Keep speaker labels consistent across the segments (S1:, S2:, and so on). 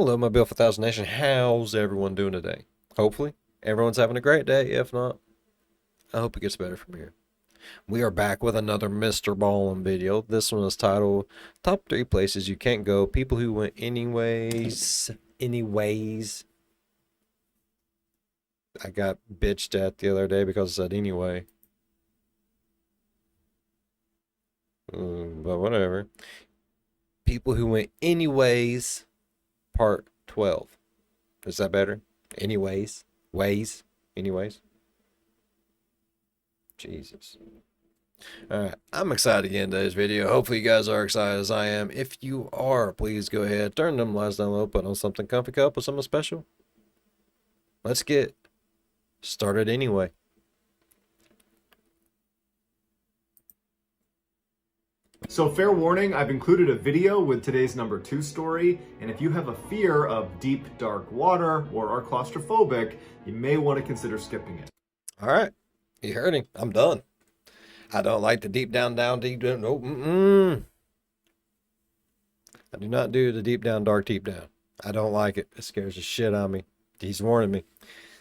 S1: Hello, my Bill for Thousand Nation. How's everyone doing today? Hopefully, everyone's having a great day. If not, I hope it gets better from here. We are back with another MrBallen video. This one is titled Top 3 Places You Can't Go. People who went anyways. I got bitched at the other day because I said anyway. But whatever. People who went anyways. Part 12. Is that better? Anyways. Anyways. Jesus. Alright, I'm excited to get into today's video. Hopefully you guys are excited as I am. If you are, please go ahead, turn them lights down low, put on something comfy, cup with something special. Let's get started anyway.
S2: So fair warning, I've included a video with today's number 2 story, and if you have a fear of deep, dark water or are claustrophobic, you may want to consider skipping it.
S1: Alright, you heard him. I'm done. I don't like the deep down. Nope. I do not do the deep down, dark deep down. I don't like it. It scares the shit out of me. He's warning me.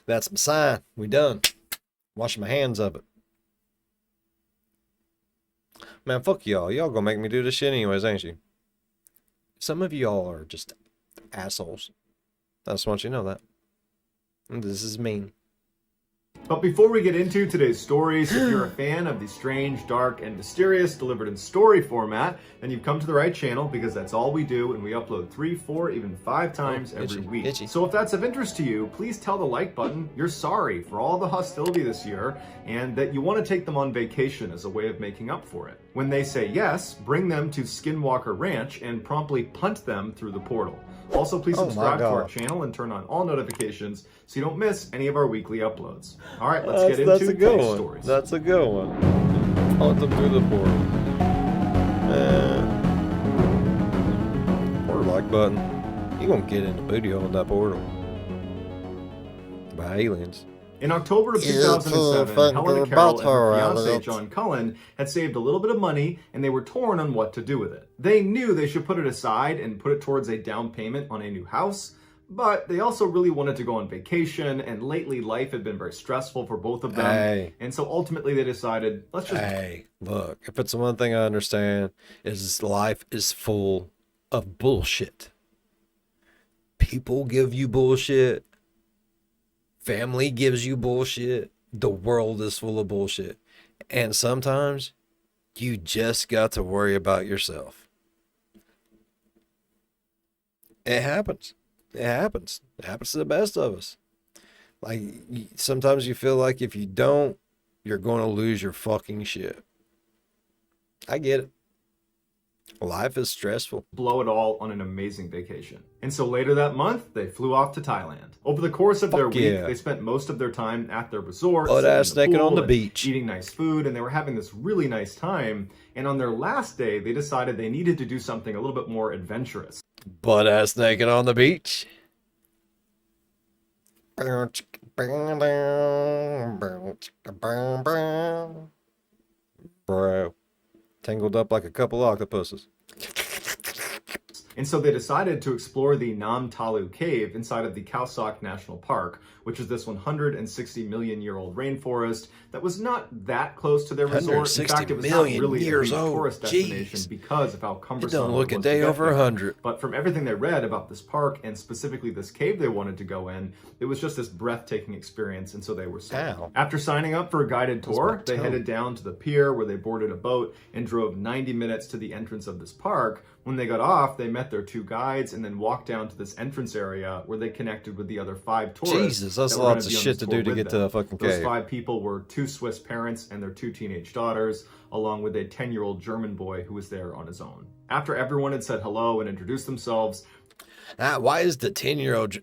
S1: That's my sign. We done. Washing my hands of it. Man, fuck y'all. Y'all gonna make me do this shit anyways, ain't you? Some of y'all are just assholes. I just want you to know that. And this is mean.
S2: But before we get into today's stories, if you're a fan of the strange, dark, and mysterious delivered in story format, then you've come to the right channel because that's all we do, and we upload 3, 4, even 5 times every week.
S1: Itchy.
S2: So if that's of interest to you, please tell the like button you're sorry for all the hostility this year and that you want to take them on vacation as a way of making up for it. When they say yes, bring them to Skinwalker Ranch and promptly punt them through the portal. Also, please subscribe to our channel and turn on all notifications so you don't miss any of our weekly uploads. All right, let's get into today's stories.
S1: That's a good one. Hunt them through the portal. Or like button. You gonna get in the booty hole in that portal. By aliens.
S2: In October of 2007, Helena Carroll and her fiancé John Cullen had saved a little bit of money and they were torn on what to do with it. They knew they should put it aside and put it towards a down payment on a new house, but they also really wanted to go on vacation, and lately life had been very stressful for both of them. And so ultimately they decided, let's just...
S1: Hey, look, if it's one thing I understand is life is full of bullshit. People give you bullshit. Family gives you bullshit. The world is full of bullshit. And sometimes you just got to worry about yourself. It happens. It happens. It happens to the best of us. Like, sometimes you feel like if you don't, you're going to lose your fucking shit. I get it. Life is stressful.
S2: Blow it all on an amazing vacation. And so later that month, they flew off to Thailand. Over the course of their week, they spent most of their time at their resort,
S1: butt-ass naked on the beach,
S2: eating nice food, and they were having this really nice time. And on their last day, they decided they needed to do something a little bit more adventurous.
S1: Butt-ass naked on the beach. Bro. Tangled up like a couple octopuses.
S2: And so they decided to explore the Nam Talu cave inside of the Khao Sok National Park, which is this 160 million year old rainforest that was not that close to their resort. In fact, it was not really a tourist destination because of how cumbersome
S1: it don't look
S2: it was
S1: a day over 100.
S2: But from everything they read about this park and specifically this cave they wanted to go in, it was just this breathtaking experience, and so they were sold. After signing up for a guided tour, they headed down to the pier where they boarded a boat and drove 90 minutes to the entrance of this park. When they got off, they met their 2 guides and then walked down to this entrance area where they connected with the other 5 tourists.
S1: Jesus, that's lots of shit to do to get to the fucking cave.
S2: Those 5 people were 2 Swiss parents and their 2 teenage daughters, along with a 10-year-old German boy who was there on his own. After everyone had said hello and introduced themselves...
S1: Why is the 10-year-old...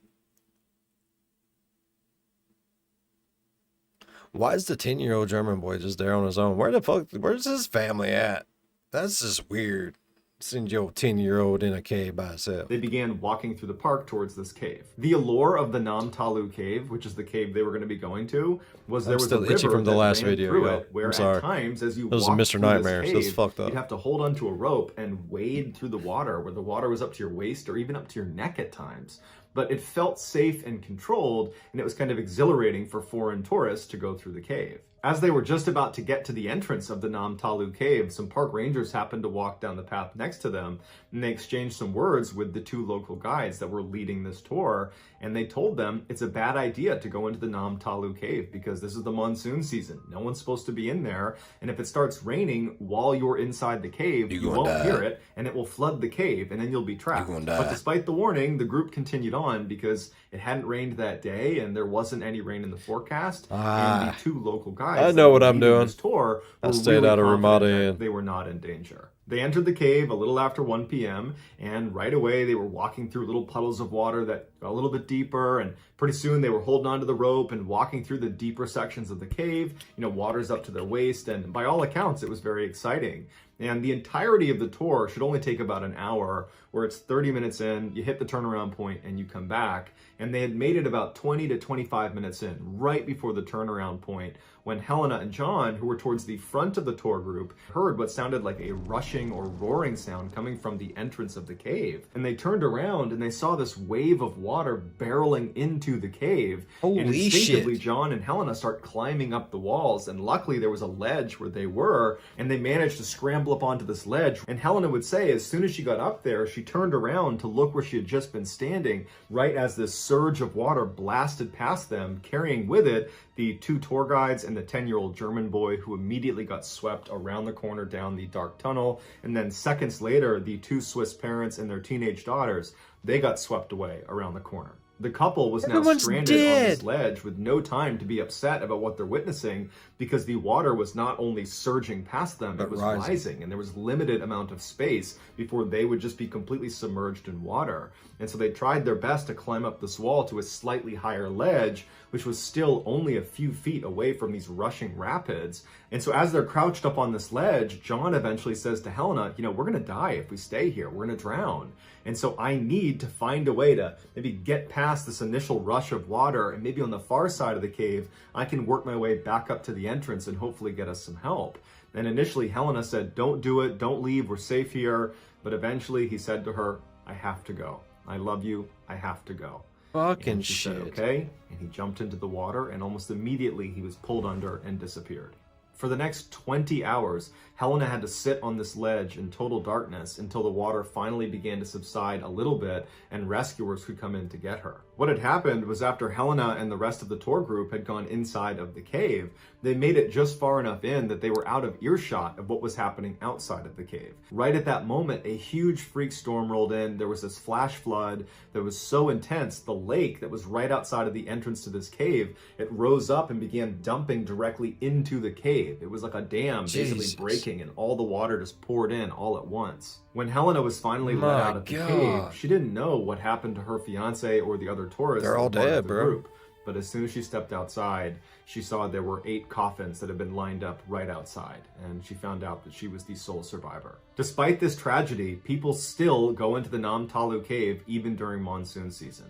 S1: Why is the 10-year-old German boy just there on his own? Where's his family at? That's just weird. Send your 10-year-old in a cave by itself.
S2: They began walking through the park towards this cave. The allure of the Nam Talu cave, which is the cave they were going to be going to, was there was a river
S1: from the
S2: that
S1: last
S2: ran
S1: video,
S2: through
S1: yo.
S2: it, where
S1: I'm sorry.
S2: at times, as you
S1: That was a
S2: walked
S1: Mr.
S2: through
S1: Nightmare,
S2: this
S1: so that's
S2: cave,
S1: fucked up.
S2: you'd have to hold onto a rope and wade through the water, where the water was up to your waist or even up to your neck at times. But it felt safe and controlled, and it was kind of exhilarating for foreign tourists to go through the cave. As they were just about to get to the entrance of the Nam Talu cave, some park rangers happened to walk down the path next to them, and they exchanged some words with the two local guides that were leading this tour, and they told them it's a bad idea to go into the Nam Talu cave because this is the monsoon season. No one's supposed to be in there, and if it starts raining while you're inside the cave, you won't hear it, and it will flood the cave, and then you'll be trapped. But despite the warning, the group continued on because it hadn't rained that day, and there wasn't any rain in the forecast, and the two local guides
S1: I know what I'm doing.
S2: Tour
S1: I stayed out of Ramada Inn.
S2: They were not in danger. They entered the cave a little after 1 p.m. and right away they were walking through little puddles of water that got a little bit deeper, and pretty soon they were holding onto the rope and walking through the deeper sections of the cave. You know, water's up to their waist, and by all accounts it was very exciting. And the entirety of the tour should only take about an hour, where it's 30 minutes in, you hit the turnaround point and you come back. And they had made it about 20 to 25 minutes in, right before the turnaround point, when Helena and John, who were towards the front of the tour group, heard what sounded like a rushing or roaring sound coming from the entrance of the cave. And they turned around and they saw this wave of water barreling into the cave.
S1: Holy
S2: and instinctively,
S1: shit.
S2: John and Helena start climbing up the walls, and luckily there was a ledge where they were, and they managed to scramble up onto this ledge. And Helena would say as soon as she got up there, she turned around to look where she had just been standing, right as this surge of water blasted past them, carrying with it the two tour guides and the 10-year-old German boy, who immediately got swept around the corner down the dark tunnel. And then seconds later, the two Swiss parents and their teenage daughters, they got swept away around the corner. The couple was now stranded on this ledge with no time to be upset about what they're witnessing, because the water was not only surging past them, it was rising, and there was limited amount of space before they would just be completely submerged in water. And so they tried their best to climb up this wall to a slightly higher ledge, which was still only a few feet away from these rushing rapids. And so as they're crouched up on this ledge, John eventually says to Helena, you know, we're gonna die if we stay here, we're gonna drown. And so I need to find a way to maybe get past this initial rush of water, and maybe on the far side of the cave, I can work my way back up to the entrance and hopefully get us some help. And initially Helena said, don't do it, don't leave, we're safe here. But eventually he said to her, I have to go. I love you, I have to go.
S1: Fucking
S2: she
S1: shit.
S2: said, okay, and he jumped into the water, and almost immediately he was pulled under and disappeared. For the next 20 hours, Helena had to sit on this ledge in total darkness until the water finally began to subside a little bit and rescuers could come in to get her. What had happened was, after Helena and the rest of the tour group had gone inside of the cave, they made it just far enough in that they were out of earshot of what was happening outside of the cave. Right at that moment, a huge freak storm rolled in. There was this flash flood that was so intense, the lake that was right outside of the entrance to this cave, it rose up and began dumping directly into the cave. It was like a dam basically breaking, and all the water just poured in all at once. When Helena was finally let out of the cave, she didn't know what happened to her fiance or the other tourists.
S1: They're all dead, bro.
S2: Group. But as soon as she stepped outside, she saw there were 8 coffins that had been lined up right outside, and she found out that she was the sole survivor. Despite this tragedy, people still go into the Nam Talu cave even during monsoon season.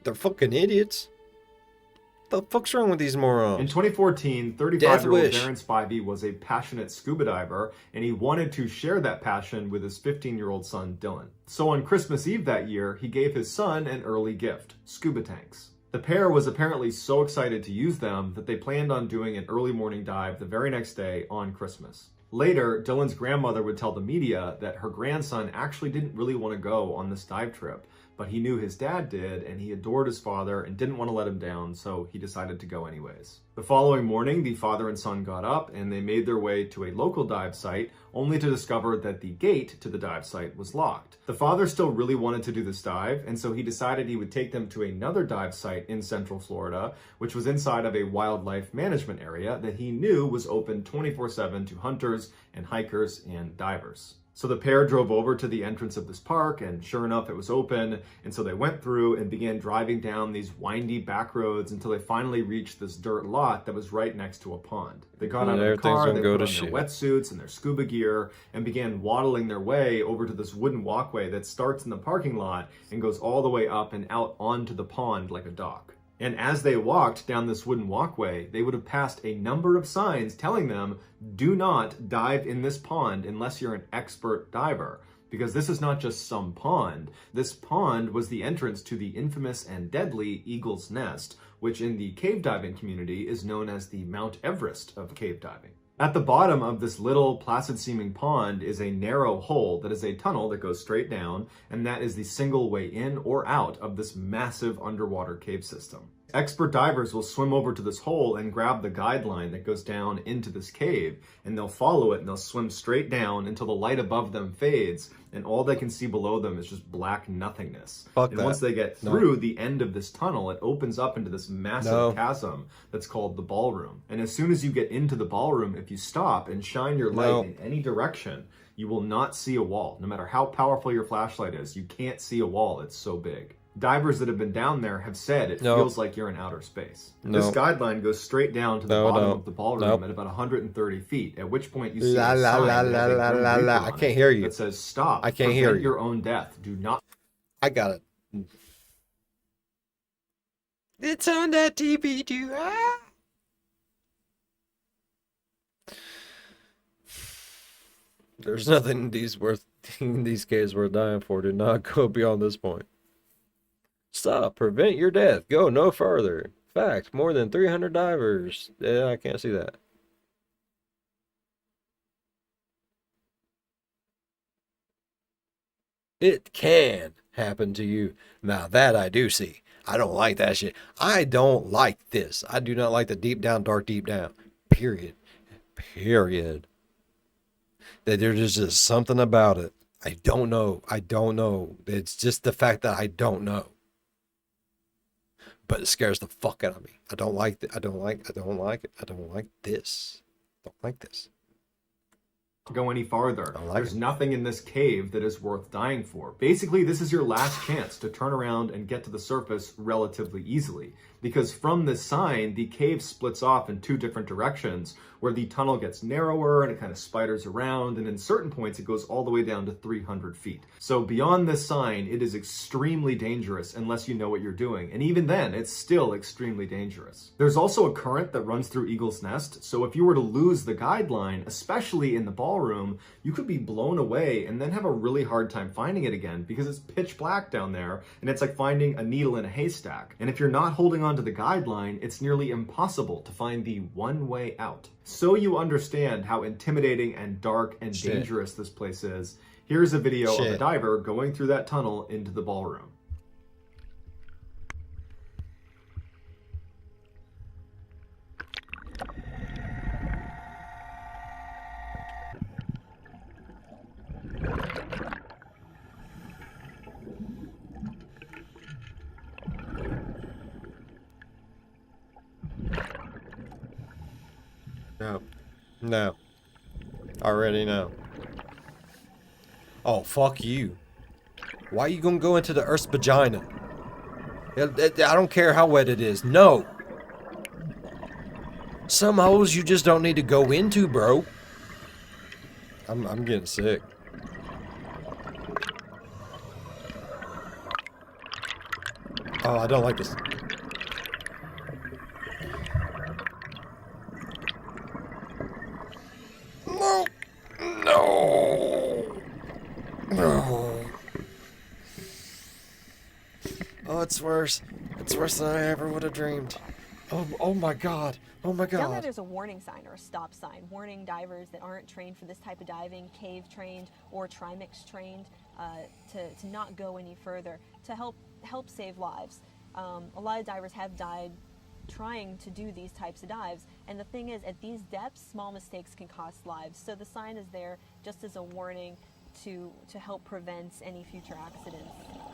S1: They're fucking idiots. The fuck's wrong with these morons?
S2: In 2014, 35-year-old Darren Spivey was a passionate scuba diver, and he wanted to share that passion with his 15-year-old son, Dylan. So on Christmas Eve that year, he gave his son an early gift, scuba tanks. The pair was apparently so excited to use them that they planned on doing an early morning dive the very next day on Christmas. Later, Dylan's grandmother would tell the media that her grandson actually didn't really want to go on this dive trip, but he knew his dad did, and he adored his father and didn't want to let him down, so he decided to go anyways. The following morning, the father and son got up and they made their way to a local dive site, only to discover that the gate to the dive site was locked. The father still really wanted to do this dive, and so he decided he would take them to another dive site in Central Florida, which was inside of a wildlife management area that he knew was open 24/7 to hunters and hikers and divers. So the pair drove over to the entrance of this park, and sure enough, it was open. And so they went through and began driving down these windy back roads until they finally reached this dirt lot that was right next to a pond. They got out of the car, they put on their wetsuits and their scuba gear, and began waddling their way over to this wooden walkway that starts in the parking lot and goes all the way up and out onto the pond like a dock. And as they walked down this wooden walkway, they would have passed a number of signs telling them, do not dive in this pond unless you're an expert diver. Because this is not just some pond. This pond was the entrance to the infamous and deadly Eagle's Nest, which in the cave diving community is known as the Mount Everest of cave diving. At the bottom of this little placid-seeming pond is a narrow hole that is a tunnel that goes straight down, and that is the single way in or out of this massive underwater cave system. Expert divers will swim over to this hole and grab the guide line that goes down into this cave, and they'll follow it and they'll swim straight down until the light above them fades, and all they can see below them is just black nothingness. Once they get through the end of this tunnel, it opens up into this massive chasm that's called the ballroom. And as soon as you get into the ballroom, if you stop and shine your light in any direction, you will not see a wall. No matter how powerful your flashlight is, you can't see a wall. It's so big. Divers that have been down there have said it feels like you're in outer space. This guideline goes straight down to the bottom of the ballroom at about 130 feet, at which point you see a sign
S1: I can't hear you.
S2: that says, stop.
S1: I can't hear you.
S2: Your own death. Do not.
S1: I got it. It's on that TV too. There's nothing in these cases worth dying for. Do not go beyond this point. Stop. Prevent your death. Go no further. Fact. More than 300 divers. Yeah, I can't see that. It can happen to you. Now that I do see. I don't like that shit. I don't like this. I do not like the deep down, dark deep down. Period. Period. That there's just something about it. I don't know. I don't know. It's just the fact that I don't know. But it scares the fuck out of me. I don't like it. I don't like it. I don't like this. I don't like this.
S2: Go any farther. There's nothing in this cave that is worth dying for. Basically, this is your last chance to turn around and get to the surface relatively easily. Because from this sign, the cave splits off in two different directions, where the tunnel gets narrower and it kind of spiders around, and in certain points it goes all the way down to 300 feet. So beyond this sign, it is extremely dangerous unless you know what you're doing. And even then, it's still extremely dangerous. There's also a current that runs through Eagle's Nest, so if you were to lose the guideline, especially in the ballroom, you could be blown away and then have a really hard time finding it again because it's pitch black down there, and it's like finding a needle in a haystack. And if you're not holding on to the guideline, it's nearly impossible to find the one way out. So you understand how intimidating and dark and dangerous this place is, here's a video of a diver going through that tunnel into the ballroom.
S1: No. Already know. Oh, fuck you. Why are you gonna go into the Earth's vagina? I don't care how wet it is. No. Some holes you just don't need to go into, bro. I'm getting sick. Oh, I don't like this. No. No. No. Oh, it's worse. It's worse than I ever would have dreamed. Oh my god. Oh my god.
S3: Down there there's a warning sign or a stop sign, warning divers that aren't trained for this type of diving, cave trained or trimix trained, to not go any further, to help save lives. A lot of divers have died trying to do these types of dives, and the thing is, at these depths, small mistakes can cost lives. So the sign is there just as a warning. to help prevent any future accidents.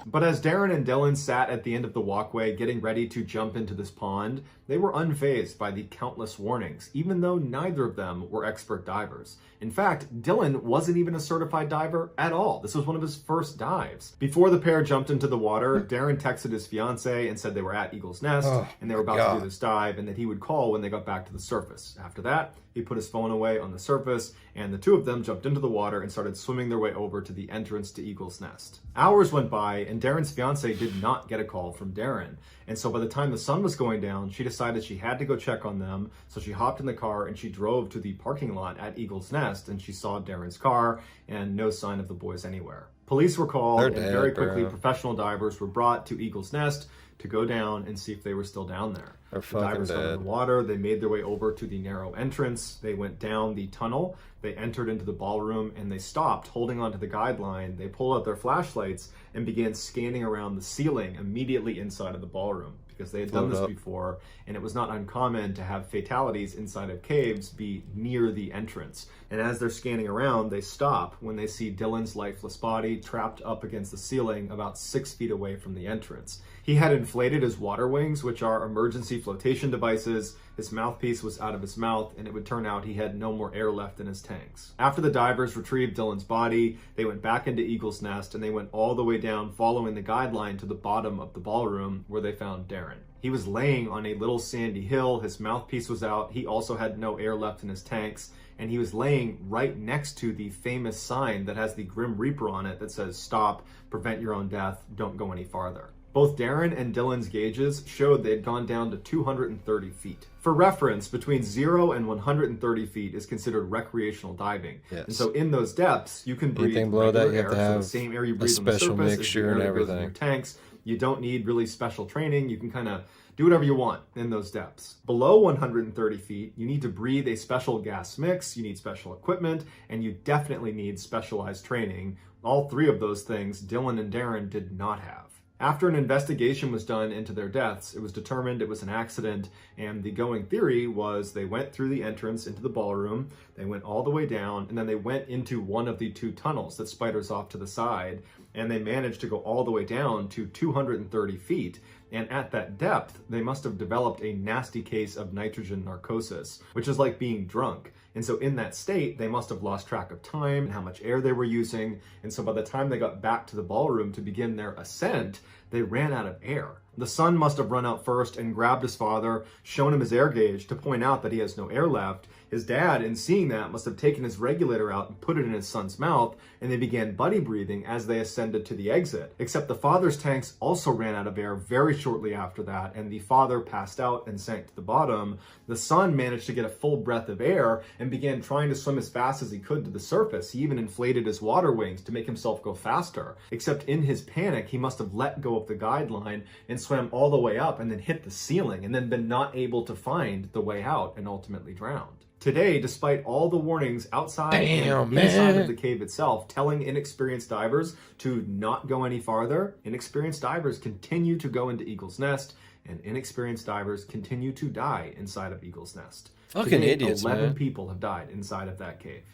S2: But as Darren and Dylan sat at the end of the walkway getting ready to jump into this pond, they were unfazed by the countless warnings, even though neither of them were expert divers. In fact, Dylan wasn't even a certified diver at all. This was one of his first dives. Before the pair jumped into the water, Darren texted his fiance and said they were at Eagle's Nest and they were about to do this dive and that he would call when they got back to the surface. After that, he put his phone away on the surface and the two of them jumped into the water and started swimming their way over to the entrance to Eagle's Nest. Hours went by and Darren's fiance did not get a call from Darren. And so by the time the sun was going down, she decided she had to go check on them. So she hopped in the car and she drove to the parking lot at Eagle's Nest and she saw Darren's car and no sign of the boys anywhere. Police were called and very quickly professional divers were brought to Eagle's Nest to go down and see if they were still down there.
S1: They're
S2: the divers got in the water, they made their way over to the narrow entrance, they went down the tunnel, they entered into the ballroom, and they stopped, holding onto the guideline. They pulled out their flashlights and began scanning around the ceiling immediately inside of the ballroom, because they had done this before, and it was not uncommon to have fatalities inside of caves be near the entrance. And as they're scanning around, they stop when they see Dylan's lifeless body trapped up against the ceiling about 6 feet away from the entrance. He had inflated his water wings, which are emergency flotation devices. His mouthpiece was out of his mouth, and it would turn out he had no more air left in his tanks. After the divers retrieved Dylan's body, they went back into Eagle's Nest, and they went all the way down following the guideline to the bottom of the ballroom where they found Darren. He was laying on a little sandy hill, his mouthpiece was out, he also had no air left in his tanks, and he was laying right next to the famous sign that has the Grim Reaper on it that says, "Stop, prevent your own death, don't go any farther." Both Darren and Dylan's gauges showed they had gone down to 230 feet. For reference, between 0 and 130 feet is considered recreational diving.
S1: Yes.
S2: And so in those depths, you can breathe
S1: anything below that, you have to have
S2: the same air you breathe
S1: a
S2: on the
S1: special
S2: surface
S1: mixture and everything.
S2: In your tanks. You don't need really special training. You can kind of do whatever you want in those depths. Below 130 feet, you need to breathe a special gas mix, you need special equipment, and you definitely need specialized training. All three of those things Dylan and Darren did not have. After an investigation was done into their deaths, it was determined it was an accident, and the going theory was they went through the entrance into the ballroom, they went all the way down, and then they went into one of the two tunnels that spiders off to the side, and they managed to go all the way down to 230 feet. And at that depth, they must have developed a nasty case of nitrogen narcosis, which is like being drunk. And so in that state, they must have lost track of time and how much air they were using. And so by the time they got back to the ballroom to begin their ascent, they ran out of air. The son must have run out first and grabbed his father, shown him his air gauge to point out that he has no air left. His dad, in seeing that, must have taken his regulator out and put it in his son's mouth, and they began buddy breathing as they ascended to the exit. Except the father's tanks also ran out of air very shortly after that, and the father passed out and sank to the bottom. The son managed to get a full breath of air and began trying to swim as fast as he could to the surface. He even inflated his water wings to make himself go faster. Except in his panic, he must have let go of the guideline and swam all the way up and then hit the ceiling and then been not able to find the way out and ultimately drowned. Today, despite all the warnings outside and inside of the cave itself telling inexperienced divers to not go any farther, inexperienced divers continue to go into Eagle's Nest, and inexperienced divers continue to die inside of Eagle's Nest.
S1: Fucking
S2: Today,
S1: idiots,
S2: 11
S1: man.
S2: people have died inside of that cave.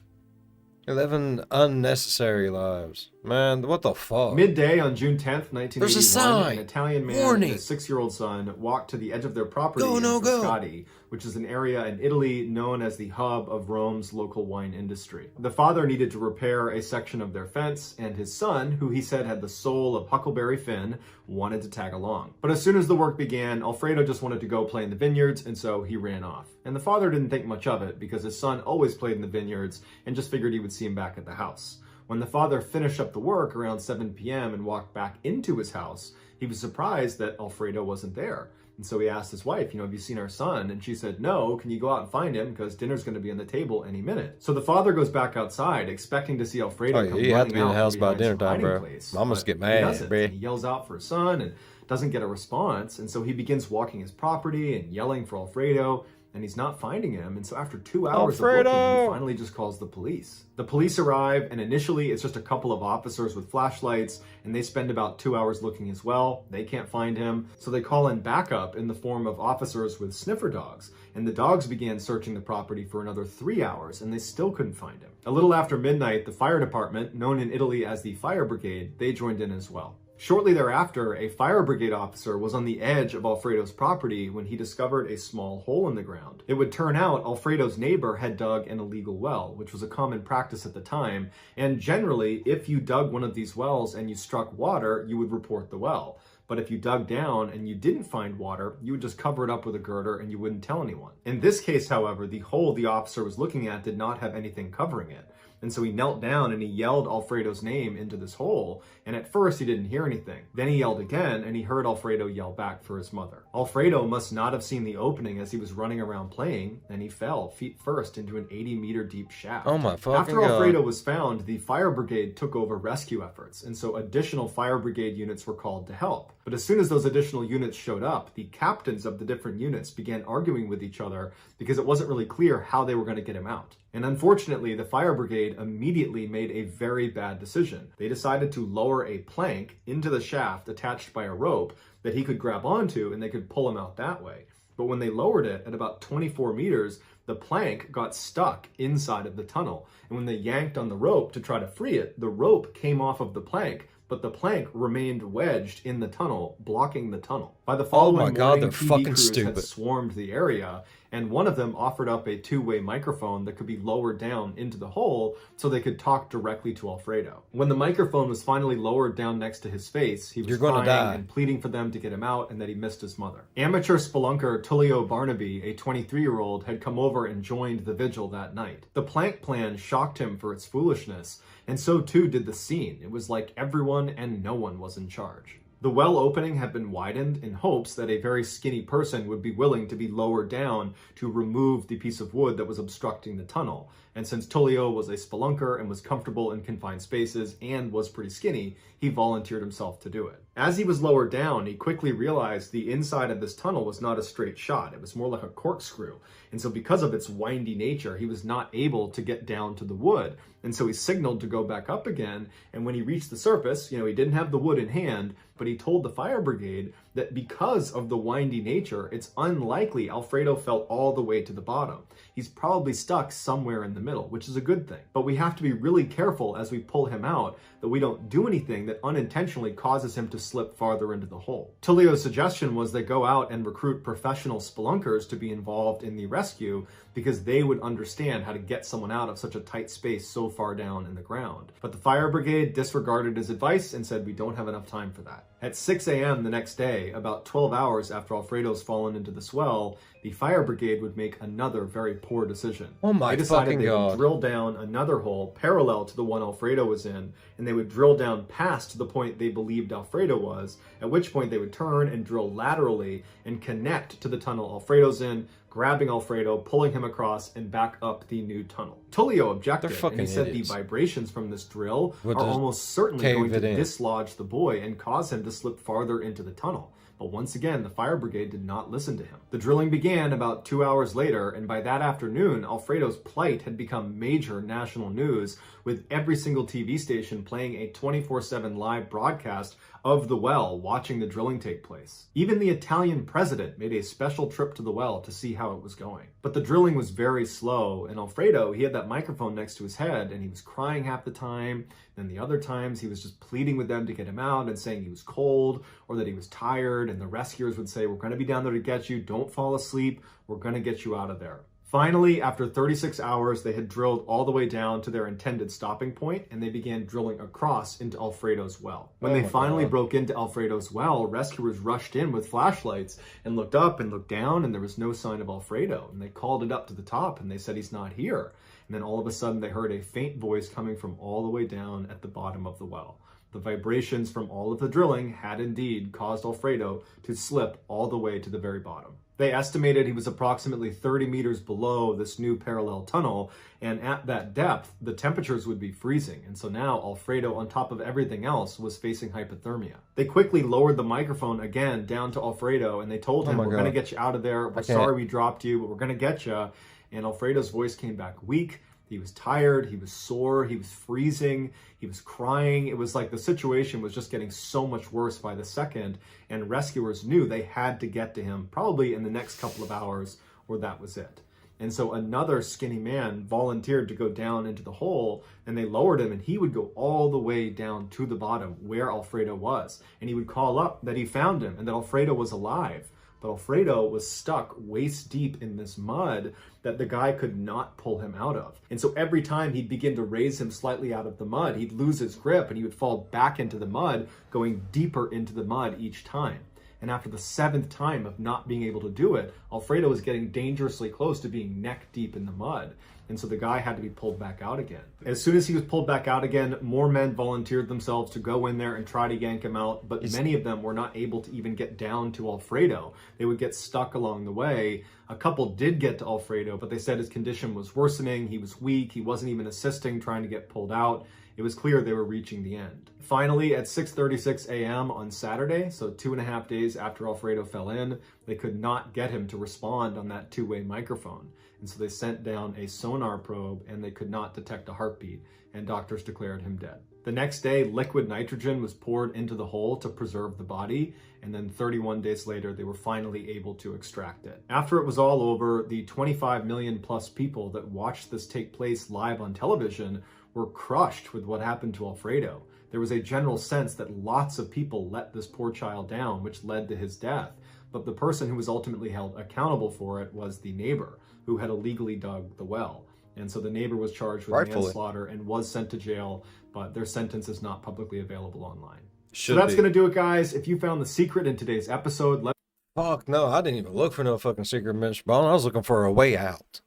S1: 11 unnecessary lives. Man, what the fuck?
S2: Midday on June 10th, 1981,
S1: There's a sign.
S2: an Italian man
S1: Warning.
S2: and his 6-year-old son walked to the edge of their property
S1: Go,
S2: in
S1: no, go.
S2: Frascati, which is an area in Italy known as the hub of Rome's local wine industry. The father needed to repair a section of their fence, and his son, who he said had the soul of Huckleberry Finn, wanted to tag along. But as soon as the work began, Alfredo just wanted to go play in the vineyards, and so he ran off. And the father didn't think much of it because his son always played in the vineyards and just figured he would see him back at the house. When the father finished up the work around 7 p.m. and walked back into his house, he was surprised that Alfredo wasn't there. And so he asked his wife, have you seen our son? And she said, no, can you go out and find him? Because dinner's going to be on the table any minute. So the father goes back outside, expecting to see Alfredo come
S1: you have to
S2: running
S1: be in the
S2: out
S1: house
S2: from
S1: by
S2: behind
S1: dinner
S2: some
S1: time,
S2: hiding
S1: bro.
S2: place.
S1: Mamas
S2: But
S1: get
S2: he
S1: mad,
S2: doesn't.
S1: bruh.
S2: He yells out for his son and doesn't get a response. And so he begins walking his property and yelling for Alfredo. and he's not finding him. And so after 2 hours of looking,
S1: Alfredo!
S2: he finally just calls the police. The police arrive, and initially it's just a couple of officers with flashlights, and they spend about 2 hours looking as well. They can't find him, so they call in backup in the form of officers with sniffer dogs, and the dogs began searching the property for another 3 hours, and they still couldn't find him. A little after midnight, the fire department, known in Italy as the fire brigade, they joined in as well. Shortly thereafter, a fire brigade officer was on the edge of Alfredo's property when he discovered a small hole in the ground. It would turn out Alfredo's neighbor had dug an illegal well, which was a common practice at the time, and generally, if you dug one of these wells and you struck water, you would report the well. But if you dug down and you didn't find water, you would just cover it up with a girder and you wouldn't tell anyone. In this case, however, the hole the officer was looking at did not have anything covering it. And so he knelt down and he yelled Alfredo's name into this hole, and at first he didn't hear anything. Then he yelled again, and he heard Alfredo yell back for his mother. Alfredo must not have seen the opening as he was running around playing, and he fell feet first into an 80-meter deep shaft.
S1: Oh my fucking
S2: After
S1: God.
S2: Alfredo was found, the fire brigade took over rescue efforts, and so additional fire brigade units were called to help. But as soon as those additional units showed up, the captains of the different units began arguing with each other because it wasn't really clear how they were going to get him out. And unfortunately, the fire brigade immediately made a very bad decision. They decided to lower a plank into the shaft attached by a rope that he could grab onto, and they could pull him out that way. But when they lowered it at about 24 meters, the plank got stuck inside of the tunnel. And when they yanked on the rope to try to free it, the rope came off of the plank, but the plank remained wedged in the tunnel, blocking the tunnel. By the following
S1: Oh my God,
S2: morning,
S1: they're
S2: TV
S1: fucking
S2: crews
S1: stupid.
S2: had swarmed the area, and one of them offered up a two-way microphone that could be lowered down into the hole so they could talk directly to Alfredo. When the microphone was finally lowered down next to his face, he was
S1: You're gonna
S2: crying
S1: die.
S2: and pleading for them to get him out and that he missed his mother. Amateur spelunker Tullio Barnaby, a 23-year-old, had come over and joined the vigil that night. The plank plan shocked him for its foolishness, and so too did the scene. It was like everyone and no one was in charge. The well opening had been widened in hopes that a very skinny person would be willing to be lowered down to remove the piece of wood that was obstructing the tunnel. And since Tullio was a spelunker and was comfortable in confined spaces and was pretty skinny, he volunteered himself to do it. As he was lowered down, he quickly realized the inside of this tunnel was not a straight shot. It was more like a corkscrew. And so because of its windy nature, he was not able to get down to the wood. And so he signaled to go back up again. And when he reached the surface, he didn't have the wood in hand, but he told the fire brigade that because of the windy nature, it's unlikely Alfredo fell all the way to the bottom. He's probably stuck somewhere in the middle, which is a good thing. But we have to be really careful as we pull him out that we don't do anything that unintentionally causes him to slip farther into the hole. Tullio's suggestion was they go out and recruit professional spelunkers to be involved in the rescue because they would understand how to get someone out of such a tight space so far down in the ground. But the fire brigade disregarded his advice and said, we don't have enough time for that. At 6 a.m. the next day, about 12 hours after Alfredo's fallen into the swell, the fire brigade would make another very poor decision.
S1: Oh my
S2: They decided
S1: fucking
S2: they would
S1: God.
S2: drill down another hole parallel to the one Alfredo was in, and they would drill down past the point they believed Alfredo was, at which point they would turn and drill laterally and connect to the tunnel Alfredo's in, grabbing Alfredo, pulling him across, and back up the new tunnel. Tullio objected,
S1: They're fucking
S2: and he said
S1: idiots.
S2: the vibrations from this drill
S1: Would
S2: are
S1: just
S2: almost certainly
S1: cave
S2: going
S1: it
S2: to
S1: in.
S2: dislodge the boy and cause him to slip farther into the tunnel. But once again, the fire brigade did not listen to him. The drilling began about 2 hours later, and by that afternoon, Alfredo's plight had become major national news, with every single TV station playing a 24/7 live broadcast of the well, watching the drilling take place. Even the Italian president made a special trip to the well to see how it was going. But the drilling was very slow, and Alfredo, he had that microphone next to his head, and he was crying half the time. Then the other times, he was just pleading with them to get him out and saying he was cold or that he was tired, and the rescuers would say, we're going to be down there to get you, don't fall asleep, we're going to get you out of there. Finally, after 36 hours, they had drilled all the way down to their intended stopping point, and they began drilling across into Alfredo's well. When
S1: Oh
S2: they
S1: my
S2: finally
S1: God.
S2: broke into Alfredo's well, rescuers rushed in with flashlights and looked up and looked down, and there was no sign of Alfredo. And they called it up to the top, and they said he's not here. And then all of a sudden, they heard a faint voice coming from all the way down at the bottom of the well. The vibrations from all of the drilling had indeed caused Alfredo to slip all the way to the very bottom. They estimated he was approximately 30 meters below this new parallel tunnel, and at that depth, the temperatures would be freezing. And so now Alfredo, on top of everything else, was facing hypothermia. They quickly lowered the microphone again down to Alfredo, and they told him, we're going to get you out of there. We're sorry we dropped you, but we're going to get you. And Alfredo's voice came back weak. He was tired, he was sore, he was freezing, he was crying. It was like the situation was just getting so much worse by the second, and rescuers knew they had to get to him probably in the next couple of hours, or that was it. And so another skinny man volunteered to go down into the hole, and they lowered him, and he would go all the way down to the bottom where Alfredo was. And he would call up that he found him and that Alfredo was alive. But Alfredo was stuck waist deep in this mud that the guy could not pull him out of. And so every time he'd begin to raise him slightly out of the mud, he'd lose his grip and he would fall back into the mud, going deeper into the mud each time. And after the 7th time of not being able to do it, Alfredo was getting dangerously close to being neck deep in the mud. And so the guy had to be pulled back out again. As soon as he was pulled back out again, more men volunteered themselves to go in there and try to yank him out, but many of them were not able to even get down to Alfredo. They would get stuck along the way. A couple did get to Alfredo, but they said his condition was worsening, he was weak, he wasn't even assisting trying to get pulled out. It was clear they were reaching the end. Finally, at 6:36 a.m. on Saturday, so 2.5 days after Alfredo fell in, they could not get him to respond on that two-way microphone. And so they sent down a sonar probe and they could not detect a heartbeat, and doctors declared him dead. The next day, liquid nitrogen was poured into the hole to preserve the body, and then 31 days later, they were finally able to extract it. After it was all over, the 25 million plus people that watched this take place live on television were crushed with what happened to Alfredo. There was a general sense that lots of people let this poor child down, which led to his death. But the person who was ultimately held accountable for it was the neighbor who had illegally dug the well. And so the neighbor was charged with manslaughter and was sent to jail, but their sentence is not publicly available online. So that's going to do it, guys. If you found the secret in today's episode,
S1: Fuck no, I didn't even look for no fucking secret, MrBallen. I was looking for a way out.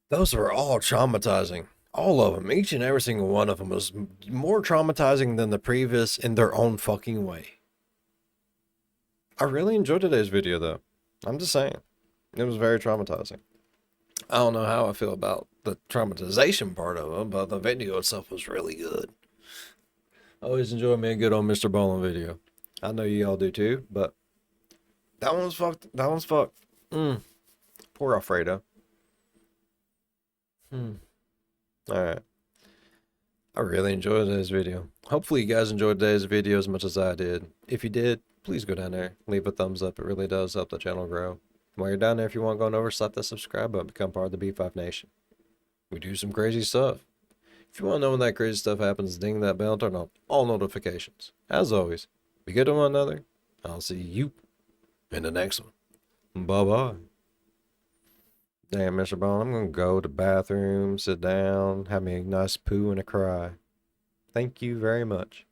S1: Those were all traumatizing. All of them. Each and every single one of them was more traumatizing than the previous in their own fucking way. I really enjoyed today's video, though. I'm just saying. It was very traumatizing. I don't know how I feel about the traumatization part of it, but the video itself was really good. I always enjoy me a good old MrBallen video. I know you all do too, but that one's fucked. That one's fucked. Poor Alfredo. Alright. I really enjoyed today's video. Hopefully you guys enjoyed today's video as much as I did. If you did, please go down there. Leave a thumbs up. It really does help the channel grow. While you're down there, if you want going over, slap that subscribe button. Become part of the B5 Nation. We do some crazy stuff. If you want to know when that crazy stuff happens, ding that bell, turn on all notifications. As always, be good to one another. I'll see you in the next one. Bye-bye. Damn, MrBallen, I'm going to go to the bathroom, sit down, have me a nice poo and a cry. Thank you very much.